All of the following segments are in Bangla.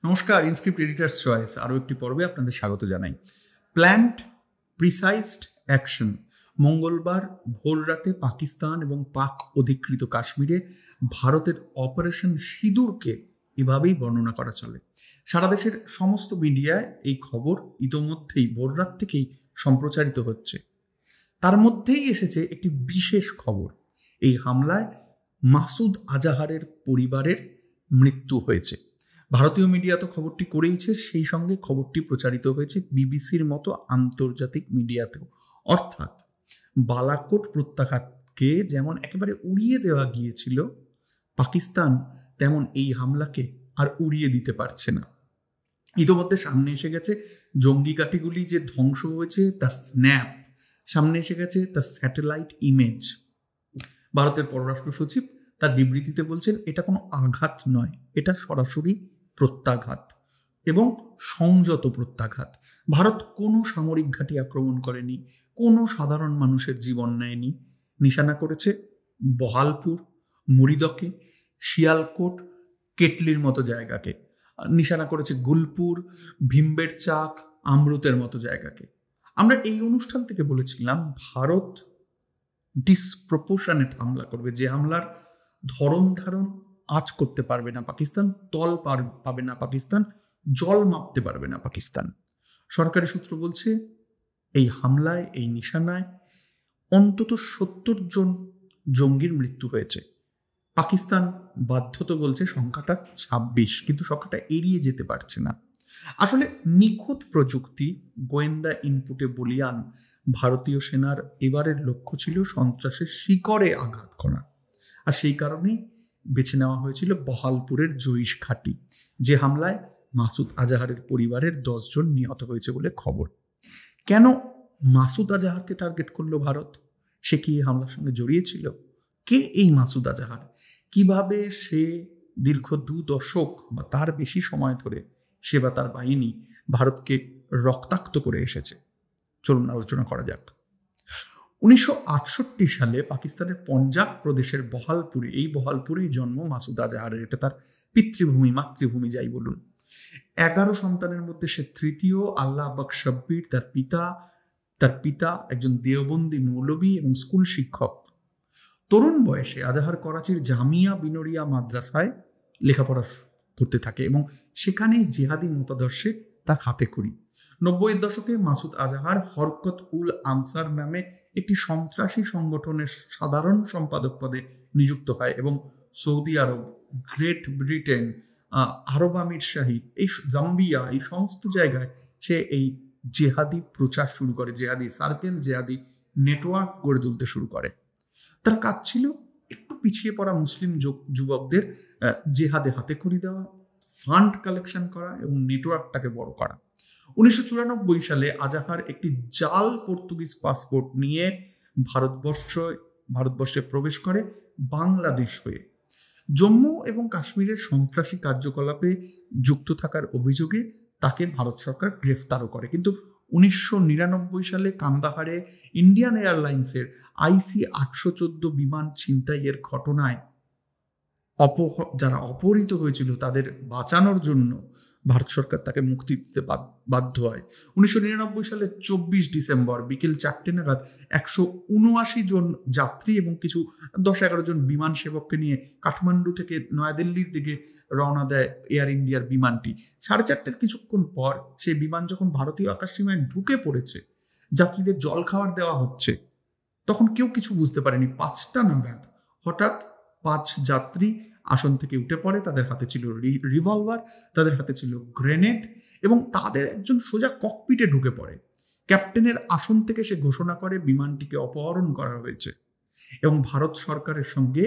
নমস্কার, ইনস্ক্রিপ্ট এডিটার্স চয়েস আরও একটি পর্বে আপনাদের স্বাগত জানাই। Planned precised action. মঙ্গলবার ভোর রাতে পাকিস্তান এবং পাক অধিকৃত কাশ্মীরে ভারতের অপারেশন সিঁদুরকে এভাবেই বর্ণনা করা চলে। সারা দেশের সমস্ত মিডিয়ায় এই খবর ইতোমধ্যেই ভোর রাত থেকেই সম্প্রচারিত হচ্ছে। তার মধ্যেই এসেছে একটি বিশেষ খবর। এই হামলায় মাসুদ আজাহারের পরিবারের মৃত্যু হয়েছে। ভারতীয় মিডিয়া তো খবরটি করেইছে, সেই সঙ্গে খবরটি প্রচারিত হয়েছে বিবিসির মতো আন্তর্জাতিক মিডিয়াতেও। অর্থাৎ বালাকোট প্রত্যাঘাতকে যেমন একেবারে উড়িয়ে দেওয়া গিয়েছিল, পাকিস্তান তেমন এই হামলাকে আর উড়িয়ে দিতে পারছে না। ইতোমধ্যে সামনে এসে গেছে জঙ্গি ঘাঁটিগুলি যে ধ্বংস হয়েছে তার স্ন্যাপ, সামনে এসে গেছে তার স্যাটেলাইট ইমেজ। ভারতের পররাষ্ট্র সচিব তার বিবৃতিতে বলছেন, এটা কোনো আঘাত নয়, এটা সরাসরি প্রত্যাঘাত এবং সংযত প্রত্যাঘাত। ভারত কোনো সামরিক ঘাঁটি আক্রমণ করেনি, কোনো সাধারণ মানুষের জীবন নেয়নি। নিশানা করেছে বহালপুর, মুরিদকে, শিয়ালকোট, কেটলির মতো জায়গাকে। নিশানা করেছে গুলপুর, ভিমবের চাক, আমরুতের মতো জায়গাকে। আমরা এই অনুষ্ঠান থেকে বলেছিলাম ভারত ডিসপ্রপোর্শনেট হামলা করবে, যে হামলার ধরন ধারণ আঁচ করতে পারবে না পাকিস্তান, তল পাবে না পাকিস্তান, জল মাপতে পারবে না পাকিস্তান। সরকারি সূত্র বলছে এই হামলায়, এই নিশানায় অন্তত 70 জন জঙ্গির মৃত্যু হয়েছে। পাকিস্তান বাধ্যত বলছে সংখ্যাটা 26, কিন্তু সংখ্যাটা এড়িয়ে যেতে পারছে না। আসলে নিখুঁত প্রযুক্তি, গোয়েন্দা ইনপুটে বলিয়ান ভারতীয় সেনার এবারের লক্ষ্য ছিল সন্ত্রাসের শিকড়ে আঘাত করা। আর সেই কারণেই বেছে নেওয়া হয়েছিল বহালপুরের জইশ ঘাঁটি, যে হামলায় মাসুদ আজাহারের পরিবারের 10 জন নিহত হয়েছে বলে খবর। কেন মাসুদ আজাহারকে টার্গেট করলো ভারত? সে কি এই হামলার সঙ্গে জড়িয়েছিল? কে এই মাসুদ আজাহার? কিভাবে সে দীর্ঘ 2 দশক বা তার বেশি সময় ধরে সে বা তার বাহিনী ভারতকে রক্তাক্ত করে এসেছে? চলুন আলোচনা করা যাক। 1968 সালে পাকিস্তানের পঞ্জাব প্রদেশের বহালপুরে, এই বহালপুরেই জন্ম মাসুদ আজাহারের। এটা তার পিতৃভূমি, মাতৃভূমি যাই বলুন। 11 সন্তানের মধ্যে সে তৃতীয়। আল্লাহ বখশ শব্বির তার পিতা একজন দেওবন্দি মৌলবী এবং স্কুল শিক্ষক। তরুণ বয়সে আজাহার করাচির জামিয়া বিনোরিয়া মাদ্রাসায় লেখাপড়া করতে থাকে এবং সেখানে জিহাদি মতাদর্শে তার হাতে খড়ি। 90-এর দশকে মাসুদ আজাহার হরকত উল আনসার নামে একটি সন্ত্রাসী সংগঠনের সাধারণ সম্পাদক পদে নিযুক্ত হয় এবং সৌদি আরব, গ্রেট ব্রিটেন, আরব আমিরশাহী, এই জাম্বিয়া, এই সমস্ত জায়গায় সে এই জেহাদি প্রচার শুরু করে, জেহাদি সার্কেল, জেহাদি নেটওয়ার্ক গড়ে তুলতে শুরু করে। তার কাজ ছিল একটু পিছিয়ে পড়া মুসলিম যুবকদের জেহাদে হাতে খড়ি দেওয়া, ফান্ড কালেকশন করা এবং নেটওয়ার্কটাকে বড় করা। 1994 সালে আজাহার একটি জাল পর্তুগিজ পাসপোর্ট নিয়ে ভারতবর্ষে প্রবেশ করে বাংলাদেশ হয়ে। জম্মু এবং কাশ্মীরের সন্ত্রাসী কার্যকলাপে যুক্ত থাকার অভিযোগে তাকে ভারত সরকার গ্রেফতারও করে। কিন্তু 1999 সালে কান্দাহারে ইন্ডিয়ান এয়ারলাইন্সের IC 814 বিমান ছিনতাইয়ের ঘটনায় যারা অপহৃত হয়েছিল তাদের বাঁচানোর জন্য ভারত সরকার তাকে মুক্তি দিতে বাধ্য হয়। 1999 সালে 24 ডিসেম্বর বিকেল 4টে নাগাদ 179 জন যাত্রী এবং কিছু 10-11 জন বিমান সেবককে নিয়ে কাঠমান্ডু থেকে নয়াদিল্লির দিকে রওনা দেয় এয়ার ইন্ডিয়ার বিমানটি। 4:30 কিছুক্ষণ পর সেই বিমান যখন ভারতীয় আকাশসীমায় ঢুকে পড়েছে, যাত্রীদের জল খাবার দেওয়া হচ্ছে, তখন কেউ কিছু বুঝতে পারেনি। 5টা নাগাদ হঠাৎ 5 যাত্রী আসন থেকে উঠে পড়ে। তাদের হাতে ছিল রিভলভার, তাদের হাতে ছিল গ্রেনেড এবং তাদের একজন সোজা ককপিটে ঢুকে পড়ে। ক্যাপ্টেনের আসন থেকে সে ঘোষণা করে বিমানটিকে অপহরণ করা হয়েছে এবং ভারত সরকারের সঙ্গে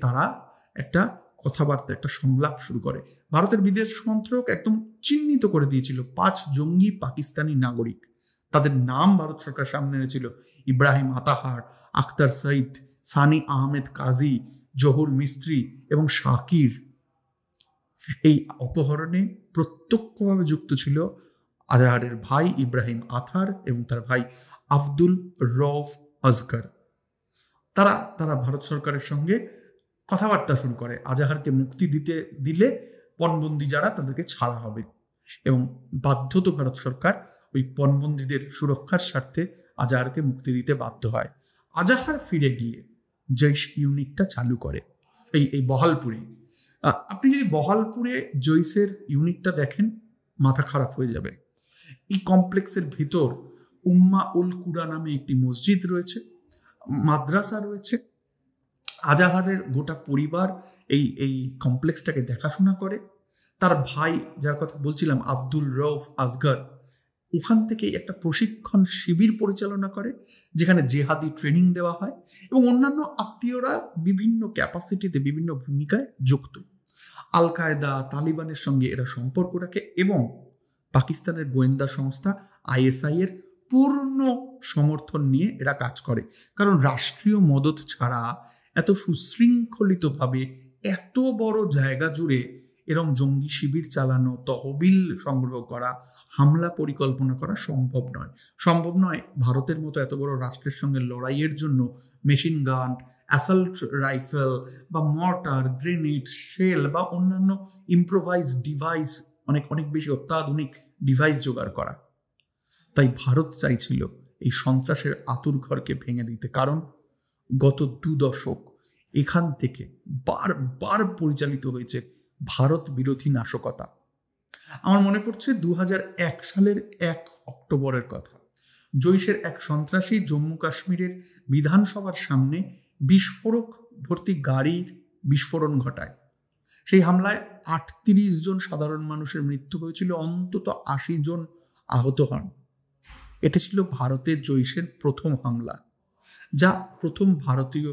তারা একটা কথাবার্তা, একটা সংলাপ শুরু করে। ভারতের বিদেশ মন্ত্রক একদম চিহ্নিত করে দিয়েছিল 5 জঙ্গি পাকিস্তানি নাগরিক। তাদের নাম ভারত সরকার সামনে এনেছিল: ইব্রাহিম আতাহার, আখতার সঈদ, সানি আহমেদ কাজী, জহুর মিস্ত্রি এবং শাকির। এই অপহরণে প্রত্যক্ষভাবে যুক্ত ছিল আজাহারের ভাই ইব্রাহিম আথার এবং তার ভাই আব্দুল রউফ আজগর। তারা ভারত সরকারের সঙ্গে কথাবার্তা শুরু করে। আজাহারকে মুক্তি দিলে পণবন্দি যারা তাদেরকে ছাড়া হবে, এবং বাধ্যত ভারত সরকার ওই পণবন্দীদের সুরক্ষার স্বার্থে আজাহারকে মুক্তি দিতে বাধ্য হয়। আজাহার ফিরে গিয়ে জৈশ ইউনিটটা চালু করে এই বহালপুরে। আপনি যদি বহালপুরে জৈশের ইউনিটটা দেখেন, মাথা খারাপ হয়ে যাবে। এই কমপ্লেক্সের ভিতর উম্মা উল কুরা নামে একটি মসজিদ রয়েছে, মাদ্রাসা রয়েছে। আজাহারের গোটা পরিবার এই কমপ্লেক্সটাকে দেখাশোনা করে। তার ভাই, যার কথা বলছিলাম, আব্দুল রউফ আসগর, ওখান থেকে একটা প্রশিক্ষণ শিবির পরিচালনা করে, যেখানে জেহাদি ট্রেনিং দেওয়া হয়, এবং অন্যান্য আত্মীয়রা বিভিন্ন ক্যাপাসিটিতে বিভিন্ন ভূমিকায় যুক্ত। আল কায়দা, তালিবানের সঙ্গে এরা সম্পর্ক রাখে, এবং পাকিস্তানের গোয়েন্দা সংস্থা ISI এর পূর্ণ সমর্থন নিয়ে এরা কাজ করে। কারণ রাষ্ট্রীয় মদত ছাড়া এত সুশৃঙ্খলিতভাবে এত বড় জায়গা জুড়ে এরকম জঙ্গি শিবির চালানো, তহবিল সংগ্রহ করা, হামলা পরিকল্পনা করা সম্ভব নয়। ভারতের মতো এত বড় রাষ্ট্রের সঙ্গে লড়াইয়ের জন্য মেশিন গান, অ্যাসাল্ট রাইফেল বা মর্টার, গ্রেনেড, শেল বা অন্যান্য ইম্প্রোভাইজ ডিভাইস, অনেক বেশি অত্যাধুনিক ডিভাইস জোগাড় করা। তাই ভারত চাইছিল এই সন্ত্রাসের আঁতুড়ঘরকে ভেঙে দিতে, কারণ গত 2 দশক এখান থেকে বারবার পরিচালিত হয়েছে ভারত বিরোধী নাশকতা। আমার মনে পড়ছে 2001 সালের 1 অক্টোবরের কথা। জৈশের এক সন্ত্রাসী জম্মু কাশ্মীরের বিধানসভার সামনে বিস্ফোরক ভর্তি গাড়ির বিস্ফোরণ ঘটায়। সেই হামলায় 38 জন সাধারণ মানুষের মৃত্যু হয়েছিল, অন্তত 80 জন আহত হন। এটা ছিল ভারতের জৈশের প্রথম হামলা, যা প্রথম ভারতীয়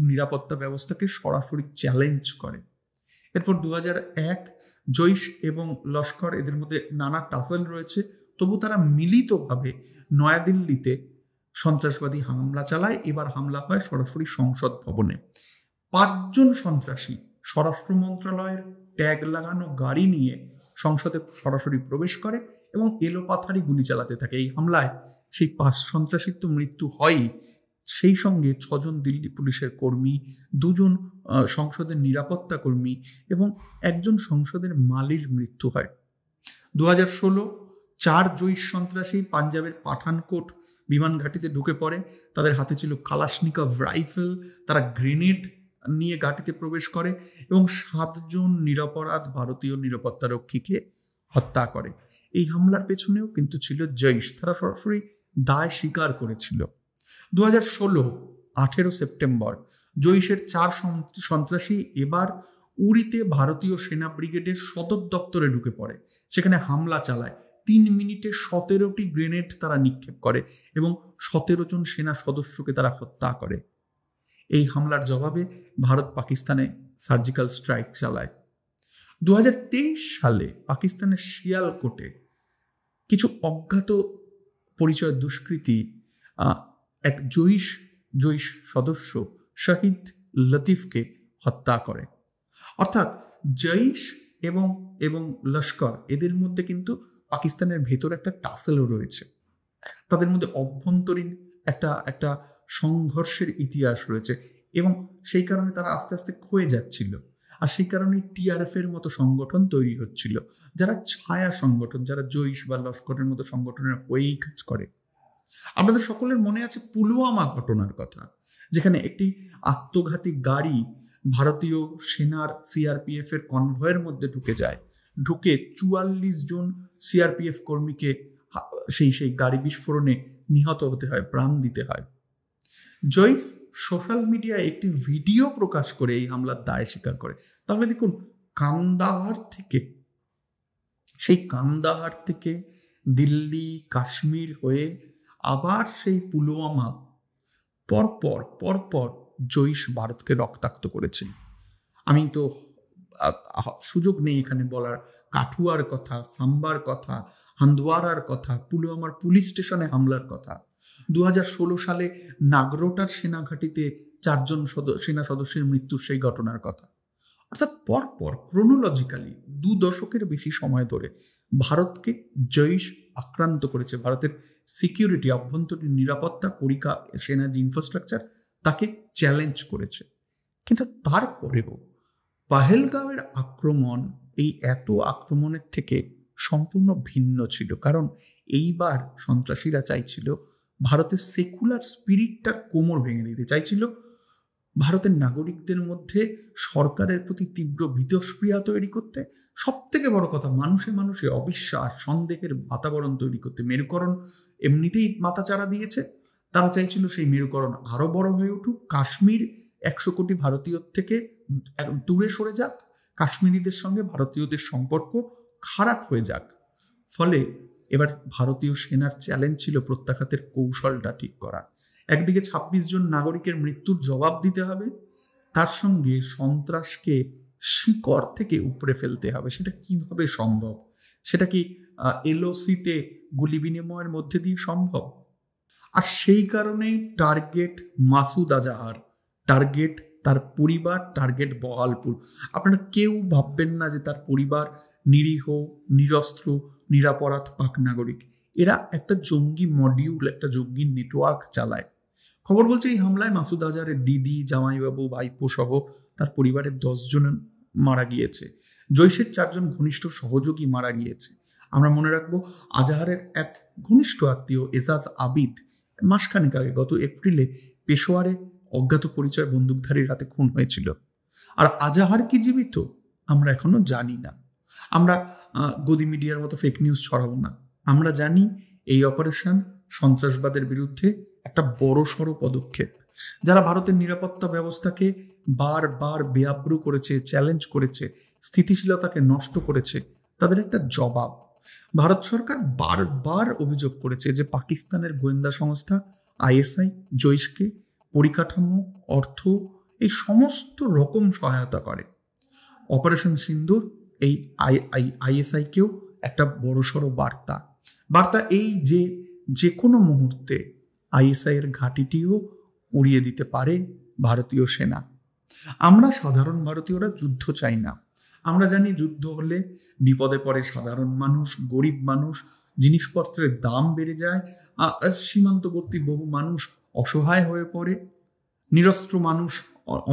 নিরাপত্তা ব্যবস্থাকে সরাসরি চ্যালেঞ্জ করে। এরপর 2001 জৈশ এবং লস্কর, এদের মধ্যে নানা টাসেল রয়েছে, তবু তারা মিলিতভাবে নয়াদিল্লিতে সন্ত্রাসবাদী হামলা চালায়। এবার হামলা হয় সরাসরি সংসদ ভবনে। 5 জন সন্ত্রাসী স্বরাষ্ট্র মন্ত্রণালয়ের ট্যাগ লাগানো গাড়ি নিয়ে সংসদে সরাসরি প্রবেশ করে এবং এলোপাথারি গুলি চালাতে থাকে। এই হামলায় সেই 5 সন্ত্রাসীর তো মৃত্যু হয়ই, সেই সঙ্গে 6 জন দিল্লি পুলিশের কর্মী, 2 জন সংসদের নিরাপত্তা কর্মী এবং 1 জন সংসদের মালির মৃত্যু হয়। 2016 4 জৈশ সন্ত্রাসী পাঞ্জাবের পাঠানকোট বিমান ঘাঁটিতে ঢুকে পড়ে। তাদের হাতে ছিল কালাশনিকভ রাইফেল। তারা গ্রেনেড নিয়ে ঘাঁটিতে প্রবেশ করে এবং 7 জন নিরপরাধ ভারতীয় নিরাপত্তারক্ষীকে হত্যা করে। এই হামলার পেছনেও কিন্তু ছিল জৈশ, তারা সরাসরি দায় স্বীকার করেছিল। 2016 18 সেপ্টেম্বর জৈশের 4 সন্ত্রাসী এবার উড়িতে ভারতীয় সেনা ব্রিগেডের সদর দপ্তরে ঢুকে পড়ে। সেখানে হামলা চালায়। 3 মিনিটে 17টি গ্রেনেড তারা নিক্ষেপ করে এবং 17 জন সেনা সদস্যকে তারা হত্যা করে। এই হামলার জবাবে ভারত পাকিস্তানে সার্জিক্যাল স্ট্রাইক চালায়। 2023 সালে পাকিস্তানের শিয়ালকোটে কিছু অজ্ঞাত পরিচয় দুষ্কৃতী এক জৈশ সদস্য শহীদ লতিফকে হত্যা করে। অর্থাৎ জৈশ এবং লস্কর, এদের মধ্যে কিন্তু পাকিস্তানের ভেতর একটা টাসেলও রয়েছে। তাদের মধ্যে অভ্যন্তরীণ একটা সংঘর্ষের ইতিহাস রয়েছে এবং সেই কারণে তারা আস্তে আস্তে ক্ষয়ে যাচ্ছিল। আর সেই কারণে TRF এর মতো সংগঠন তৈরি হচ্ছিল, যারা ছায়া সংগঠন, যারা জৈশ বা লস্করের মতো সংগঠনের হয়েই কাজ করে। আপনাদের সকলের মনে আছে পুলওয়ামা ঘটনার কথা, যেখানে একটি আত্মঘাতী গাড়ি ভারতীয় সেনার CRPF এর কনভয়ের মধ্যে ঢুকে 44 জন CRPF কর্মীকে সেই গাড়ি বিস্ফোরণে নিহত হতে হয়, প্রাণ দিতে হয়। জৈশ সোশ্যাল মিডিয়ায় একটি ভিডিও প্রকাশ করে এই হামলার দায় স্বীকার করে। তাহলে দেখুন, কান্দাহার থেকে দিল্লি, কাশ্মীর হয়ে আবার সেই পুলওয়ামা, পরপর জৈশ ভারতকে রক্তাক্ত করেছেন। আমি তো সুযোগ নেই এখানে বলার কাঠুয়ার কথা, সাম্বার কথা, হান্দওয়ারার কথা, পুলওয়ামার পুলিশ স্টেশনে হামলার কথা। 2016 সালে নাগরোটার সেনাঘাঁটিতে 4 জন সেনা সদস্যের মৃত্যুর সেই ঘটনার কথা। অর্থাৎ পরপর ক্রোনোলজিক্যালি 2 দশকের বেশি সময় ধরে ভারতকে জৈশ আক্রান্ত করেছে। ভারতের সিকিউরিটি, অভ্যন্তরীণ নিরাপত্তা, সেনা যে ইনফ্রাস্ট্রাকচার, তাকে চ্যালেঞ্জ করেছে। কিন্তু তারপরেও পাহেলগাঁওয়ের আক্রমণ এই এত আক্রমণের থেকে সম্পূর্ণ ভিন্ন ছিল, কারণ এইবার সন্ত্রাসীরা চাইছিল ভারতের সেকুলার স্পিরিটটার কোমর ভেঙে দিতে চাইছিল, ভারতের নাগরিকদের মধ্যে সরকারের প্রতি তীব্র বিতস্পৃহা তৈরি করতে, সব থেকে বড় কথা মানুষে মানুষে অবিশ্বাস সন্দেহের বাতাবরণ তৈরি করতে। মেরুকরণ এমনিতেই মাথাচাড়া দিয়েছে, তারা চাইছিল সেই মেরুকরণ আরো বড় হয়ে উঠুক, কাশ্মীর 100 কোটি ভারতীয়র থেকে দূরে সরে যাক, কাশ্মীরিদের সঙ্গে ভারতীয়দের সম্পর্ক খারাপ হয়ে যাক। ফলে এবার ভারতীয় সেনার চ্যালেঞ্জ ছিল প্রত্যাঘাতের কৌশলটা ঠিক করা। একদিকে 26 জন নাগরিকের মৃত্যুর জবাব দিতে হবে, তার সঙ্গে সন্ত্রাসকে শিকড় থেকে উপড়ে ফেলতে হবে। সেটা কিভাবে সম্ভব? সেটা কি এলওসিতে গুলি বিনিময়ের মধ্যে দিয়ে সম্ভব? আর সেই কারণেই টার্গেট মাসুদ আজাহার, টার্গেট তার পরিবার, টার্গেট বহালপুর। আপনারা কেউ ভাববেন না যে তার পরিবার নিরীহ, নিরস্ত্র, নিরাপরাধ পাক নাগরিক। এরা একটা জঙ্গি মডিউল, একটা জঙ্গি নেটওয়ার্ক চালায়। খবর বলছে এই হামলায় মাসুদ আজাহারের দিদি, জামাইবাবু, ভাইপো সহ তার পরিবারের 10 জন মারা গিয়েছে। জৈশের 4 জন ঘনিষ্ঠ সহযোগী মারা গিয়েছে। আমরা মনে রাখবো আজাহারের এক ঘনিষ্ঠ আত্মীয় এজাজ আবিদ মাসখানেক আগে গত এপ্রিলে পেশোয়ারে অজ্ঞাত পরিচয় বন্দুকধারীর হাতে খুন হয়েছিল। আর আজাহার কি জীবিত আমরা এখনো জানি না। আমরা গদি মিডিয়ার মতো ফেক নিউজ ছড়াবো না। আমরা জানি এই অপারেশন সন্ত্রাসবাদের বিরুদ্ধে একটা বড়সড় পদক্ষেপ। যারা ভারতের নিরাপত্তা ব্যবস্থাকে বারবার বেআব্রু করেছে, চ্যালেঞ্জ করেছে, স্থিতিশীলতাকে নষ্ট করেছে, তাদের একটা জবাব। ভারত সরকার বারবার অভিযোগ করেছে যে পাকিস্তানের গোয়েন্দা সংস্থা আইএসআই জৈশকে পরিকাঠামো, অর্থ, এই সমস্ত রকম সহায়তা করে। অপারেশন সিন্দুর এই আইএসআইকেও একটা বড়সড় বার্তা এই যে কোনো মুহূর্তে আইএসআই এর ঘাঁটিটিও উড়িয়ে দিতে পারে ভারতীয় সেনা। আমরা সাধারণ ভারতীয়রা যুদ্ধ চাই না। আমরা জানি যুদ্ধ হলে বিপদে পড়ে সাধারণ মানুষ, গরিব মানুষ, জিনিসপত্রের দাম বেড়ে যায়, সীমান্তবর্তী বহু মানুষ অসহায় হয়ে পড়ে, নিরস্ত্র মানুষ,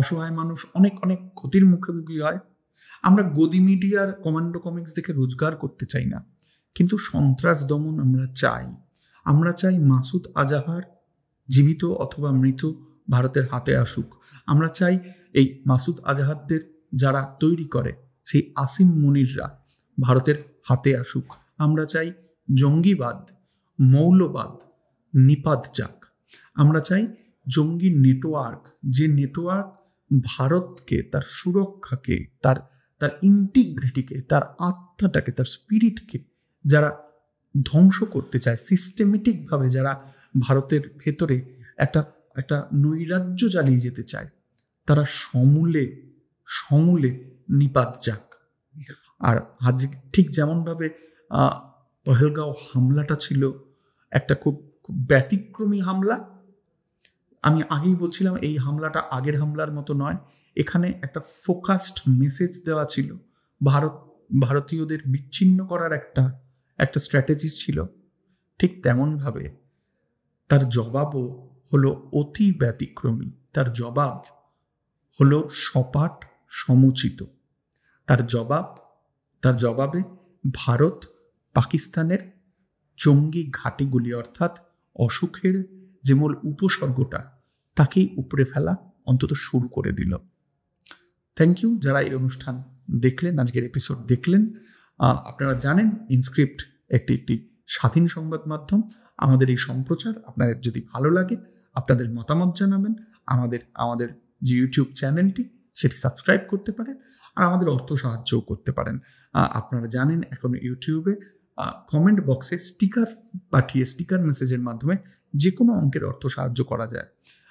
অসহায় মানুষ অনেক অনেক ক্ষতির মুখোমুখি হয়। আমরা গদি মিডিয়ার কমান্ডো কমিক্স দেখে রোজগার করতে চাই না, কিন্তু সন্ত্রাস দমন আমরা চাই। আমরা চাই মাসুদ আজাহার জীবিত অথবা মৃত ভারতের হাতে আসুক। আমরা চাই এই মাসুদ আজাহারদের যারা তৈরি করে সেই আসিম মুনিররা ভারতের হাতে আসুক। আমরা চাই জঙ্গিবাদ, মৌলবাদ নিপাত যাক। আমরা চাই জঙ্গি নেটওয়ার্ক, যে নেটওয়ার্ক ভারতকে, তার সুরক্ষাকে, তার ইন্টিগ্রিটিকে, তার আত্মাটাকে, তার স্পিরিটকে যারা ধ্বংস করতে চায়, সিস্টেমেটিকভাবে যারা ভারতের ভেতরে একটা নৈরাজ্য চালিয়ে যেতে চায়, তারা সমূলে নিপাত যাক। আর আজ ঠিক যেমনভাবে পহেলগাঁও হামলাটা ছিল একটা খুব ব্যতিক্রমী হামলা, আমি আগেই বলছিলাম এই হামলাটা আগের হামলার মতো নয়। এখানে একটা ফোকাসড মেসেজ দেওয়া ছিল, ভারতীয়দের বিচ্ছিন্ন করার একটা স্ট্র্যাটেজি ছিল। ঠিক তেমনভাবে তার জবাবও হলো অতি ব্যতিক্রমী। তার জবাব হলো সপাট, সমুচিত। তার জবাবে ভারত পাকিস্তানের জঙ্গি ঘাঁটিগুলি অর্থাৎ অসুখের যে মূল উপসর্গটা তাকেই উপড়ে ফেলা অন্তত শুরু করে দিল। থ্যাংক ইউ যারা এই অনুষ্ঠান দেখলেন, আজকের এপিসোড দেখলেন। আপনারা জানেন ইনস্ক্রিপ্ট একটি স্বাধীন সংবাদ মাধ্যম। আমাদের এই সম্প্রচার আপনাদের যদি ভালো লাগে আপনাদের মতামত জানাবেন। আমাদের যে ইউটিউব চ্যানেলটি সেটি সাবস্ক্রাইব করতে পারেন, আর আমাদের অর্থ সাহায্যও করতে পারেন। আপনারা জানেন এখন ইউটিউবে কমেন্ট বক্সে স্টিকার মেসেজের মাধ্যমে যে কোনো অঙ্কের অর্থ সাহায্য করা যায়।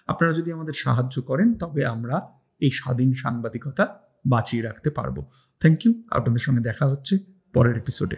আপনারা যদি আমাদের সাহায্য করেন তবে আমরা এই স্বাধীন সাংবাদিকতা বাঁচিয়ে রাখতে পারবো। Thank you. আপনাদের সঙ্গে দেখা হচ্ছে পরের এপিসোডে।